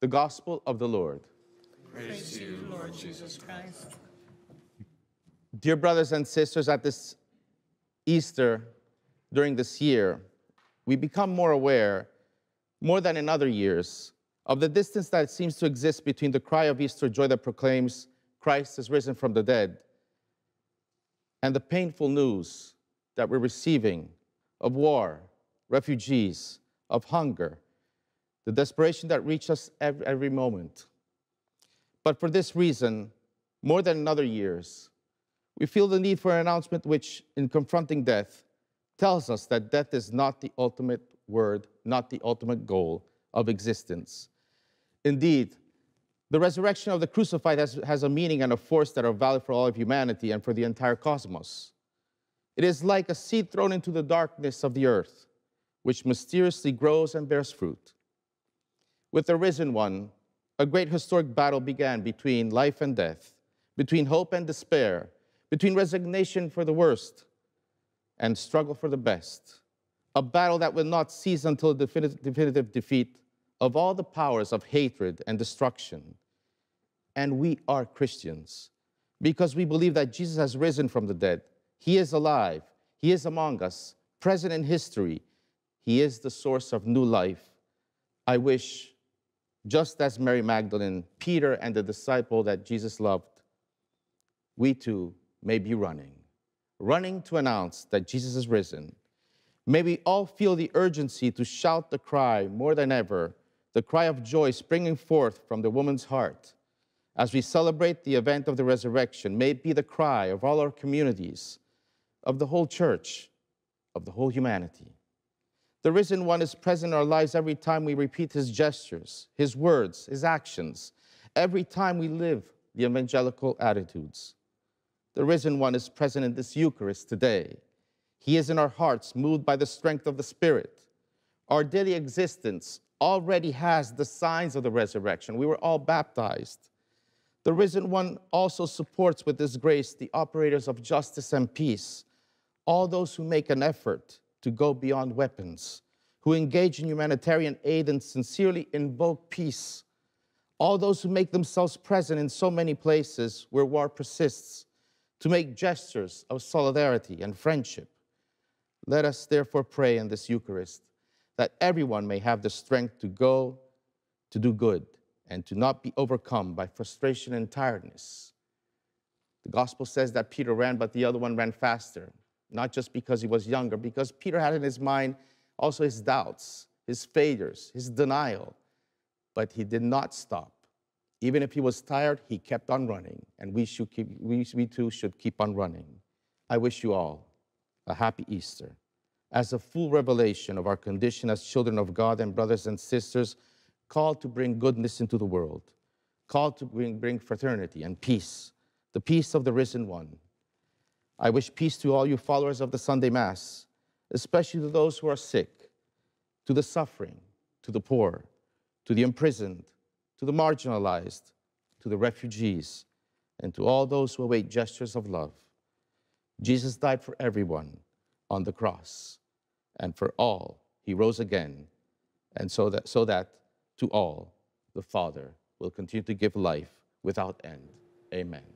The Gospel of the Lord. Praise to you, Lord Jesus Christ. Dear brothers and sisters, at this Easter, during this year, we become more aware, more than in other years, of the distance that seems to exist between the cry of Easter joy that proclaims Christ is risen from the dead and the painful news that we're receiving of war, refugees, of hunger, the desperation that reaches us every moment. But for this reason, more than in other years, we feel the need for an announcement which, in confronting death, tells us that death is not the ultimate word, not the ultimate goal of existence. Indeed, the resurrection of the crucified has a meaning and a force that are valid for all of humanity and for the entire cosmos. It is like a seed thrown into the darkness of the earth, which mysteriously grows and bears fruit. With the risen one, a great historic battle began between life and death, between hope and despair, between resignation for the worst and struggle for the best. A battle that will not cease until the definitive defeat of all the powers of hatred and destruction. And we are Christians because we believe that Jesus has risen from the dead. He is alive. He is among us, present in history. He is the source of new life. I wish, just as Mary Magdalene, Peter, and the disciple that Jesus loved, we too may be running to announce that Jesus is risen. May we all feel the urgency to shout the cry more than ever, the cry of joy springing forth from the woman's heart. As we celebrate the event of the resurrection, may it be the cry of all our communities, of the whole church, of the whole humanity. The risen one is present in our lives every time we repeat his gestures, his words, his actions, every time we live the evangelical attitudes. The risen one is present in this Eucharist today. He is in our hearts, moved by the strength of the Spirit. Our daily existence already has the signs of the resurrection. We were all baptized. The risen one also supports with his grace the operators of justice and peace, all those who make an effort to go beyond weapons, who engage in humanitarian aid and sincerely invoke peace, all those who make themselves present in so many places where war persists, to make gestures of solidarity and friendship. Let us therefore pray in this Eucharist that everyone may have the strength to go to do good and to not be overcome by frustration and tiredness. The gospel says that Peter ran, but the other one ran faster, not just because he was younger, because Peter had in his mind also his doubts, his failures, his denial, but he did not stop. Even if he was tired, he kept on running, and we too should keep on running. I wish you all a happy Easter. As a full revelation of our condition as children of God and brothers and sisters, called to bring goodness into the world, called to bring fraternity and peace, the peace of the risen one. I wish peace to all you followers of the Sunday Mass, especially to those who are sick, to the suffering, to the poor, to the imprisoned, to the marginalized, to the refugees, and to all those who await gestures of love. Jesus died for everyone on the cross, and for all he rose again, and so that to all the Father will continue to give life without end. Amen.